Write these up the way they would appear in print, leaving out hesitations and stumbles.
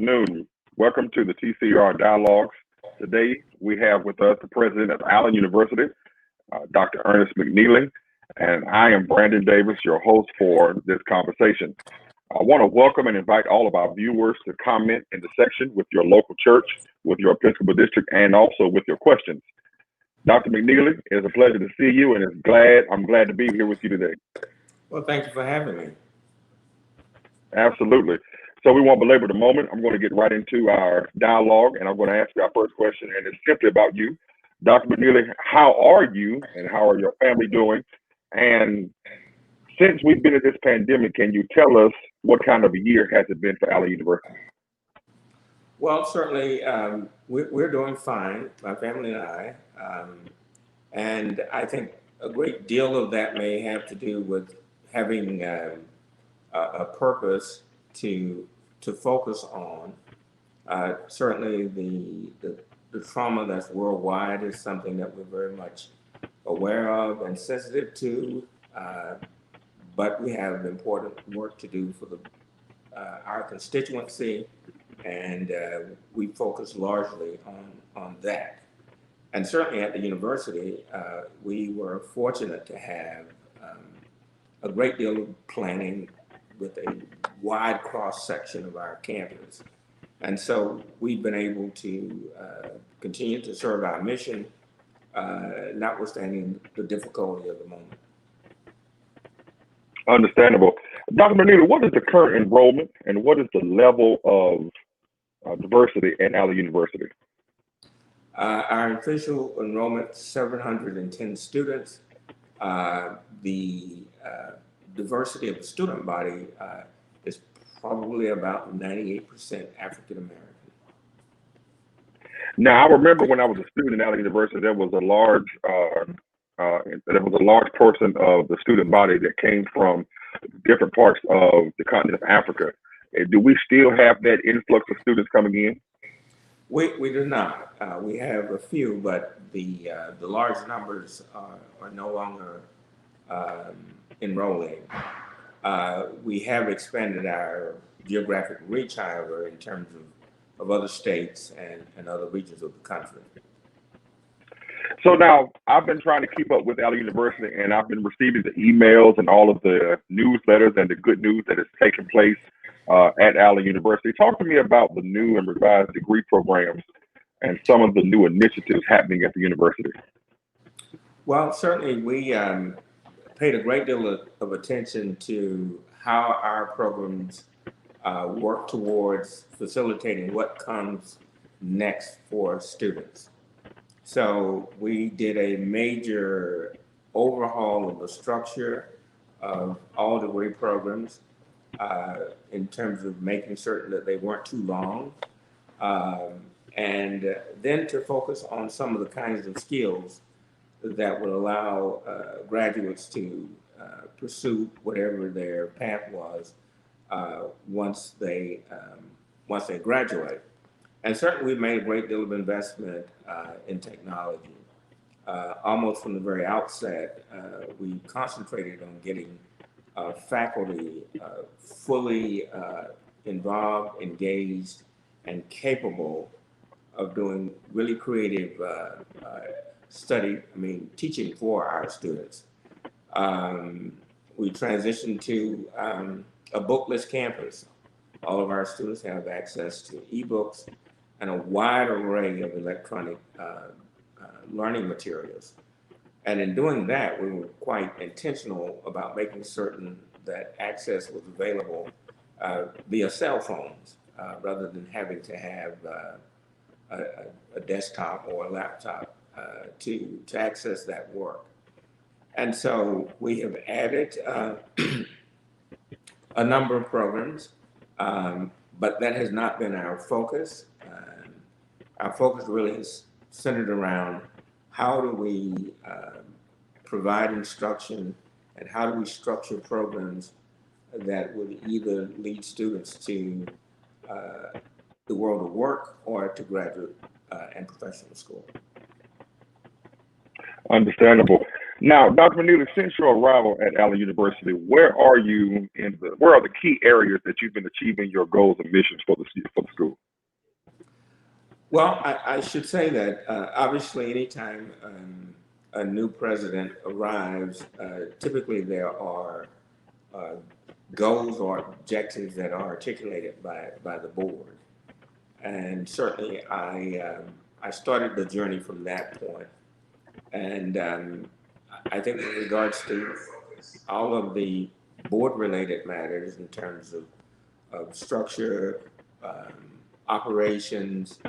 afternoon. Welcome to the TCR Dialogues. Today we have with us the president of Allen University, Dr. Ernest McNealey, and I am Brandon Davis, your host for this conversation. I want to welcome and invite all of our viewers to comment in the section with your local church, with your Episcopal district, and also with your questions. Dr. McNealey, it's a pleasure to see you, and I'm glad to be here with you today. Well, thank you for having me. Absolutely. So we won't belabor the moment. I'm going to get right into our dialogue, and I'm going to ask you our first question, and it's simply about you. Dr. McNealey, how are you, and how are your family doing? And since we've been in this pandemic, can you tell us what kind of a year has it been for Allen University? Well, certainly we're doing fine, my family and I. And I think a great deal of that may have to do with having a purpose to focus on. Certainly the trauma that's worldwide is something that we're very much aware of and sensitive to, but we have important work to do for our constituency, and we focus largely on that. And certainly at the university, we were fortunate to have a great deal of planning with a wide cross-section of our campus. And so we've been able to continue to serve our mission, notwithstanding the difficulty of the moment. Understandable. Dr. McNealey, what is the current enrollment and what is the level of diversity at Allen University? Our official enrollment, 710 students. The diversity of the student body is probably about 98% African American. Now, I remember when I was a student at Allen University, there was a large portion of the student body that came from different parts of the continent of Africa. Do we still have that influx of students coming in? We do not. We have a few, but the large numbers are no longer enrolling. We have expanded our geographic reach, however, in terms of other states and other regions of the country. So now I've been trying to keep up with Allen University, and I've been receiving the emails and all of the newsletters and the good news that is taking place at Allen University. Talk to me about the new and revised degree programs and some of the new initiatives happening at the university. Well, certainly we paid a great deal of attention to how our programs work towards facilitating what comes next for students. So we did a major overhaul of the structure of all degree programs in terms of making certain that they weren't too long, and then to focus on some of the kinds of skills that would allow graduates to pursue whatever their path was once they graduate. And certainly we've made a great deal of investment in technology. Almost from the very outset, we concentrated on getting faculty fully involved, engaged, and capable of doing really creative teaching for our students. We transitioned to a bookless campus. All of our students have access to ebooks and a wide array of electronic learning materials. And in doing that, we were quite intentional about making certain that access was available via cell phones, rather than having to have a desktop or a laptop to access that work. And so we have added a number of programs, but that has not been our focus. Our focus really is centered around how do we provide instruction and how do we structure programs that would either lead students to the world of work or to graduate and professional school. Understandable. Now, Dr. McNealey, since your arrival at Allen University, where are the key areas that you've been achieving your goals and missions for the school? Well, I should say that obviously, anytime a new president arrives, typically there are uh, goals or objectives that are articulated by the board. And certainly, I started the journey from that point. And I think with regards to all of the board-related matters in terms of structure, operations,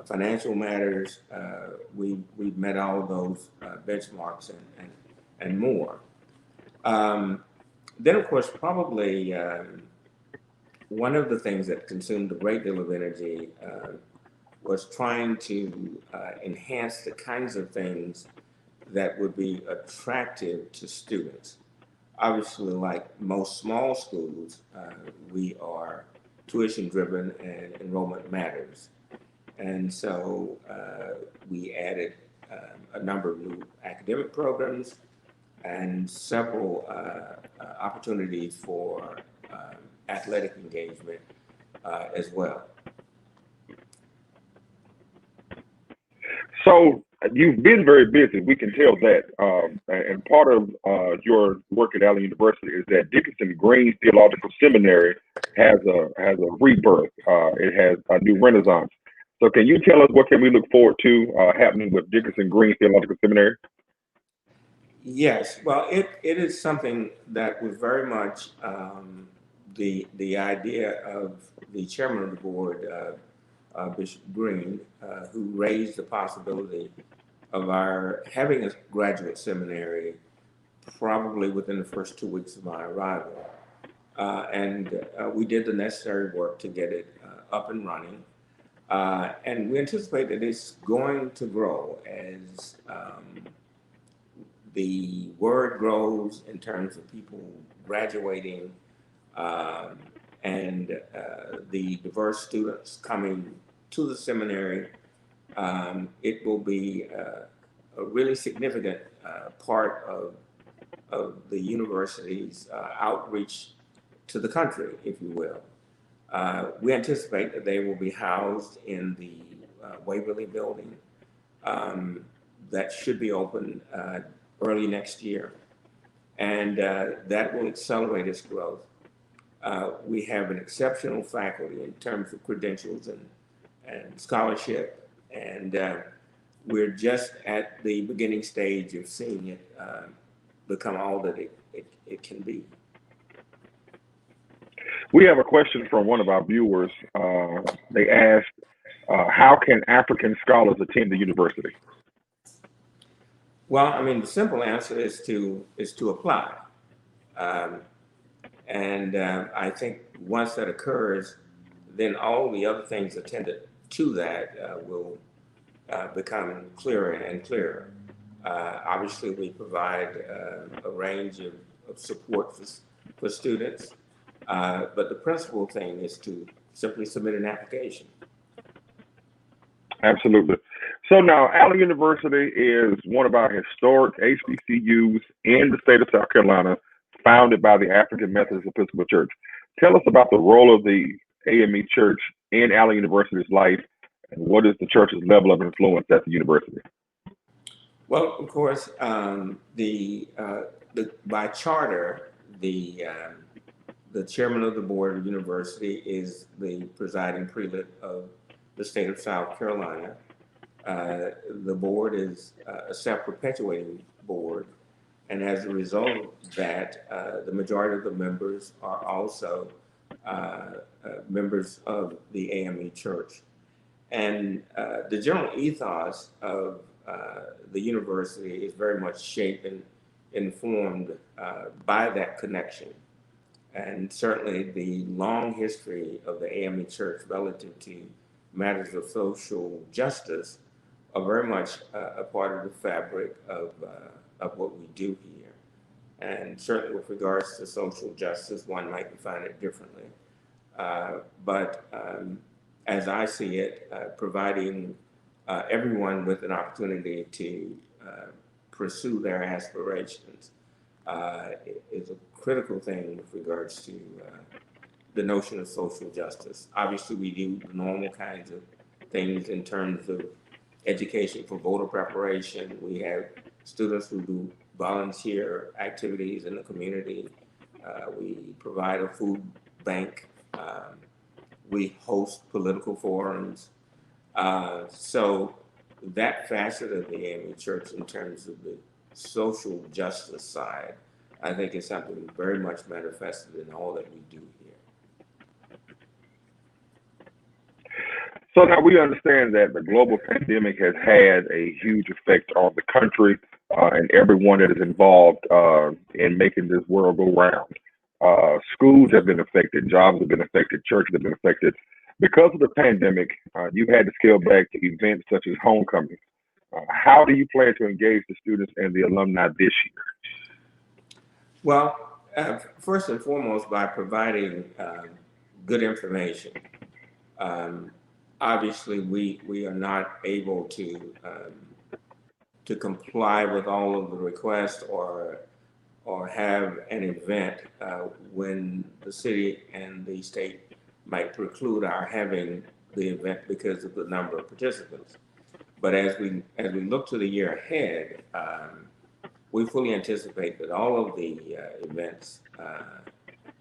financial matters, we've met all of those benchmarks and more. Um, then, of course, probably one of the things that consumed a great deal of energy was trying to enhance the kinds of things that would be attractive to students. Obviously, like most small schools, we are tuition driven and enrollment matters. And so we added a number of new academic programs and several opportunities for athletic engagement as well. So you've been very busy. We can tell that. And part of your work at Allen University is that Dickerson Green Theological Seminary has a rebirth. It has a new renaissance. So can you tell us what can we look forward to happening with Dickerson Green Theological Seminary? Yes, well, it is something that was very much the idea of the chairman of the board, Bishop Green, who raised the possibility of our having a graduate seminary probably within the first 2 weeks of my arrival. And we did the necessary work to get it up and running. And we anticipate that it's going to grow as the word grows in terms of people graduating um, and the diverse students coming to the seminary. It will be a really significant part of the university's outreach to the country, if you will. We anticipate that they will be housed in the Waverly building that should be open early next year, and that will accelerate its growth. We have an exceptional faculty in terms of credentials and scholarship, and we're just at the beginning stage of seeing it become all that it can be. We have a question from one of our viewers. They asked, how can African scholars attend the university? Well, I mean, the simple answer is to apply. Um, and I think once that occurs, then all the other things attendant to that will become clearer and clearer. Obviously, we provide a range of support for students, but the principal thing is to simply submit an application. Absolutely. So now, Allen University is one of our historic HBCUs in the state of South Carolina, founded by the African Methodist Episcopal Church. Tell us about the role of the AME Church in Allen University's life, and what is the church's level of influence at the university? Well, of course, the by charter, the chairman of the board of the university is the presiding prelate of the state of South Carolina. The board is a self-perpetuating board, and as a result of that, the majority of the members are also members of the AME Church. And the general ethos of the university is very much shaped and informed by that connection. And certainly the long history of the AME Church relative to matters of social justice are very much a part of the fabric of what we do here. And certainly with regards to social justice, one might define it differently. But as I see it, providing everyone with an opportunity to pursue their aspirations is a critical thing with regards to the notion of social justice. Obviously, we do the normal kinds of things in terms of education for voter preparation. We have students who do volunteer activities in the community. We provide a food bank. We host political forums. So that facet of the AME Church in terms of the social justice side, I think is something very much manifested in all that we do here. So now we understand that the global pandemic has had a huge effect on the country and everyone that is involved in making this world go round. Schools have been affected, jobs have been affected, churches have been affected. Because of the pandemic, you've had to scale back to events such as homecoming. How do you plan to engage the students and the alumni this year? Well, first and foremost, by providing good information. Obviously, we are not able to comply with all of the requests or have an event when the city and the state might preclude our having the event because of the number of participants. But as we look to the year ahead, we fully anticipate that all of the events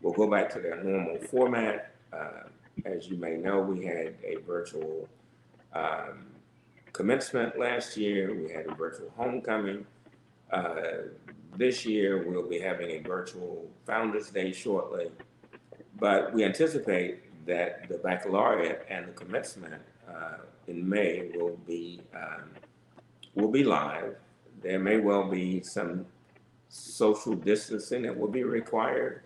will go back to their normal format. As you may know, we had a virtual commencement last year. We had a virtual homecoming. This year, we'll be having a virtual Founders Day shortly. But we anticipate that the baccalaureate and the commencement in May will be live. There may well be some social distancing that will be required,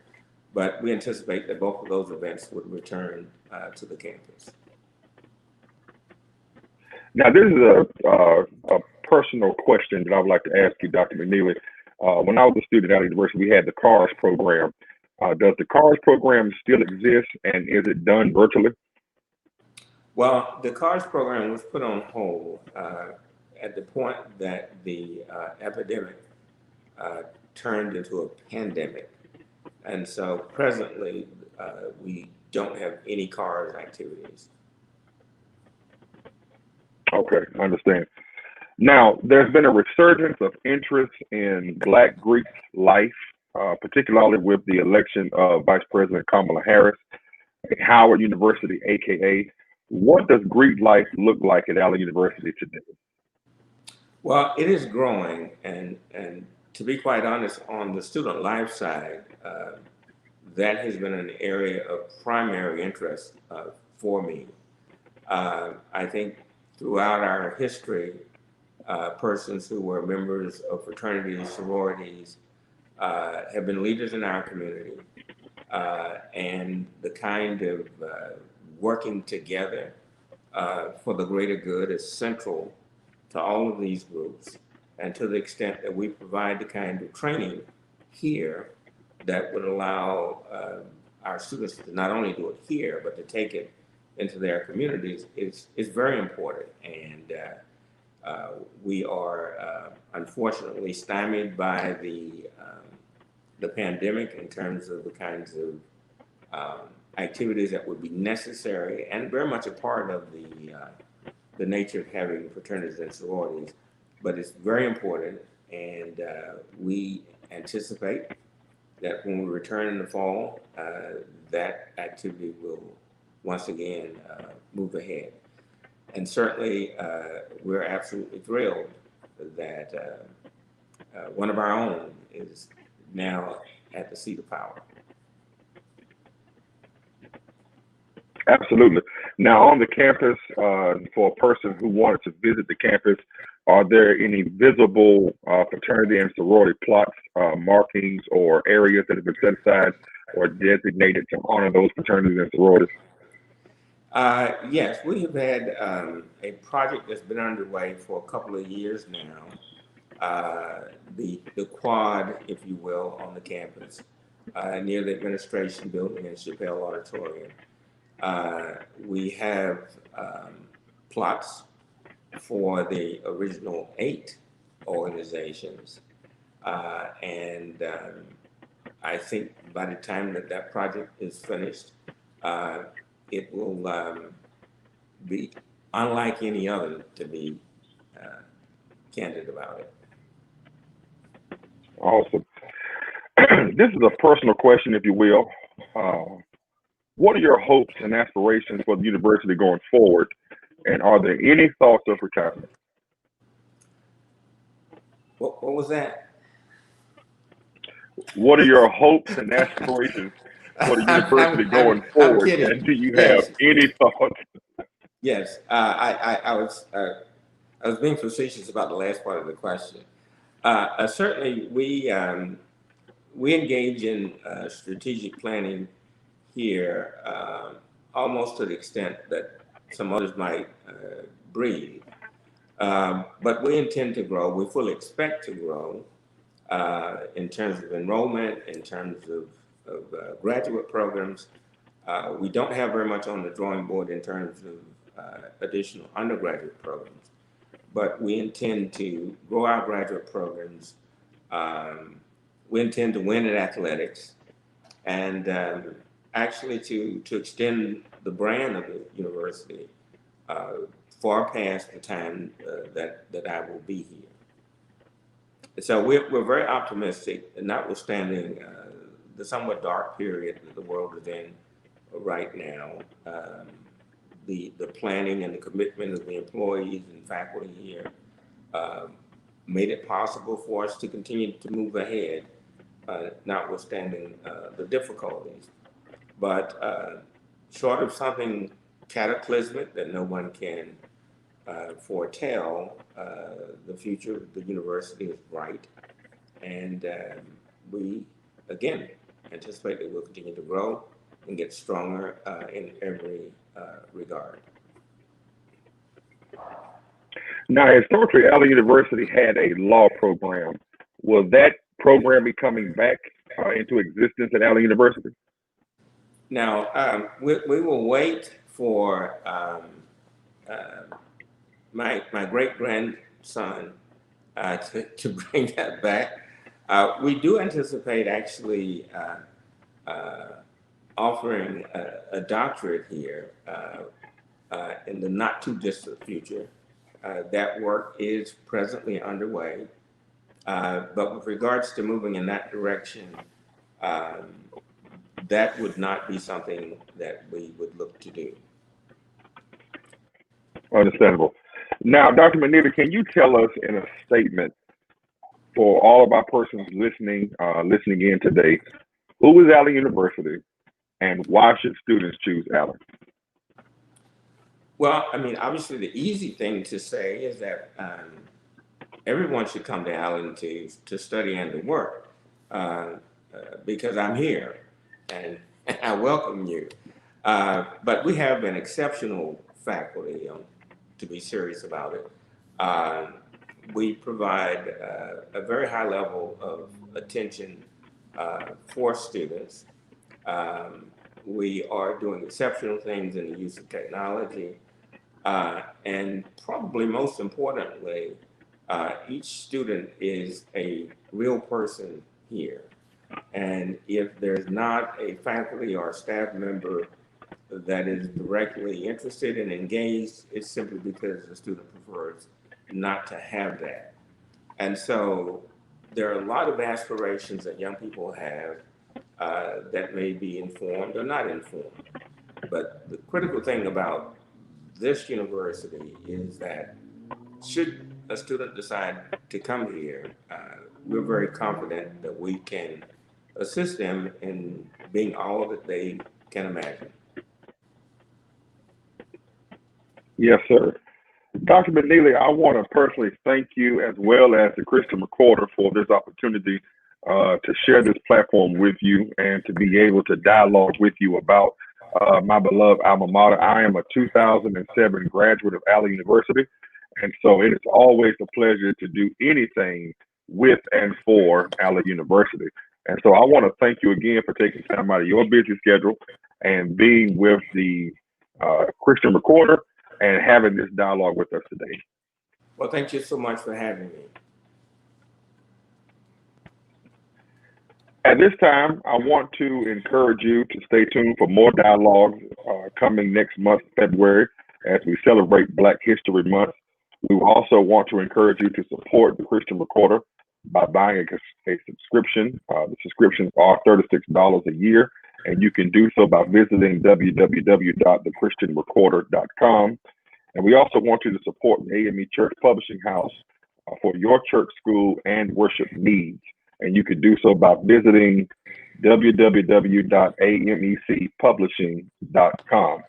but we anticipate that both of those events would return to the campus. Now, this is a personal question that I would like to ask you, Dr. McNealey. When I was a student at the university, we had the CARS program. Does the CARS program still exist, and is it done virtually? Well, the CARS program was put on hold at the point that the epidemic turned into a pandemic. And so presently, we don't have any CARS activities. Okay, I understand. Now, there's been a resurgence of interest in Black Greek life, particularly with the election of Vice President Kamala Harris at Howard University, aka. What does Greek life look like at Allen University today? Well, it is growing, and to be quite honest, on the student life side, that has been an area of primary interest for me. I think throughout our history, persons who were members of fraternities, sororities, have been leaders in our community, and the kind of working together for the greater good is central to all of these groups. And to the extent that we provide the kind of training here that would allow our students to not only do it here, but to take it into their communities is very important. And we are unfortunately stymied by the pandemic in terms of the kinds of activities that would be necessary and very much a part of the nature of having fraternities and sororities. But it's very important, and we anticipate that when we return in the fall, that activity will once again move ahead. And certainly, we're absolutely thrilled that one of our own is now at the seat of power. Absolutely. Now, on the campus, for a person who wanted to visit the campus, are there any visible fraternity and sorority plots, markings, or areas that have been set aside or designated to honor those fraternities and sororities? Yes, we have had a project that's been underway for a couple of years now. The quad, if you will, on the campus, near the administration building in Chappelle Auditorium. We have plots for the original 8 organizations. And I think by the time that project is finished, it will be unlike any other, to be candid about it. Awesome. This is a personal question, if you will. What are your hopes and aspirations for the university going forward? And are there any thoughts of retirement? What was that? What are your hopes and aspirations for the university going I'm forward? kidding. And do you have Yes. any thoughts? Yes. I was being facetious about the last part of the question. Certainly, we engage in strategic planning here almost to the extent that some others might breathe. But we intend to grow. We fully expect to grow in terms of enrollment, in terms of graduate programs. We don't have very much on the drawing board in terms of additional undergraduate programs, but we intend to grow our graduate programs. We intend to win at athletics and actually to extend the brand of the university far past the time that I will be here. So we're very optimistic, notwithstanding the somewhat dark period that the world is in right now. The planning and the commitment of the employees and faculty here made it possible for us to continue to move ahead, notwithstanding the difficulties. But short of something cataclysmic that no one can foretell, the future of the university is bright. And we, again, anticipate that we'll continue to grow and get stronger in every regard. Now, historically, Allen University had a law program. Will that program be coming back into existence at Allen University? Now, we will wait for my great grandson to bring that back. We do anticipate actually offering a doctorate here in the not too distant future. That work is presently underway. But with regards to moving in that direction, that would not be something that we would look to do. Understandable. Now, Dr. McNealey, can you tell us in a statement for all of our persons listening in today, who is Allen University and why should students choose Allen? Well, I mean, obviously the easy thing to say is that everyone should come to Allen to study and to work because I'm here and I welcome you. But we have an exceptional faculty, to be serious about it. We provide a very high level of attention for students. We are doing exceptional things in the use of technology. And probably most importantly, each student is a real person here. And if there's not a faculty or staff member that is directly interested and engaged, it's simply because the student prefers not to have that. And so there are a lot of aspirations that young people have that may be informed or not informed. But the critical thing about this university is that should a student decide to come here, we're very confident that we can assist them in being all that they can imagine. Yes, sir. Dr. McNealey, I want to personally thank you as well as the Christian Recorder for this opportunity to share this platform with you and to be able to dialogue with you about my beloved alma mater. I am a 2007 graduate of Allen University, and so it is always a pleasure to do anything with and for Allen University. And so I want to thank you again for taking time out of your busy schedule and being with the Christian Recorder and having this dialogue with us today. Well, thank you so much for having me. At this time, I want to encourage you to stay tuned for more dialogues coming next month, February. as we celebrate Black History Month. We also want to encourage you to support the Christian Recorder by buying a subscription. The subscriptions are $36 a year, and you can do so by visiting www.thechristianrecorder.com. And we also want you to support the AME Church Publishing House for your church, school, and worship needs. And you can do so by visiting www.amecpublishing.com.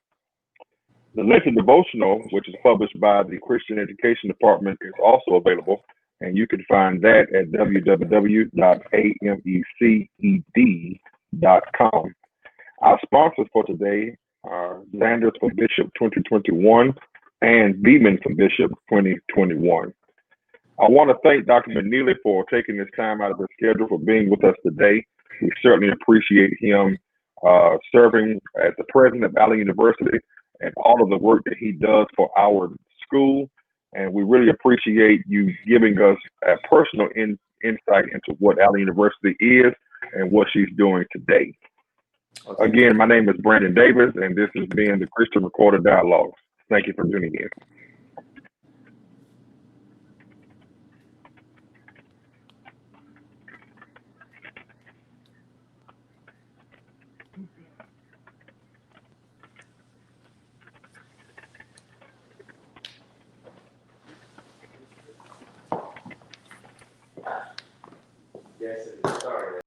The Lenten Devotional, which is published by the Christian Education Department, is also available, and you can find that at www.ameced.com. Our sponsors for today are Sanders for Bishop 2021 and Beeman for Bishop 2021. I want to thank Dr. McNealey for taking this time out of his schedule for being with us today. We certainly appreciate him serving as the president of Allen University and all of the work that he does for our school. And we really appreciate you giving us a personal insight into what Allen University is and what she's doing today. Okay. Again, my name is Brandon Davis, and this has been the Christian Recorder Dialogues. Thank you for tuning in. Yes, sorry.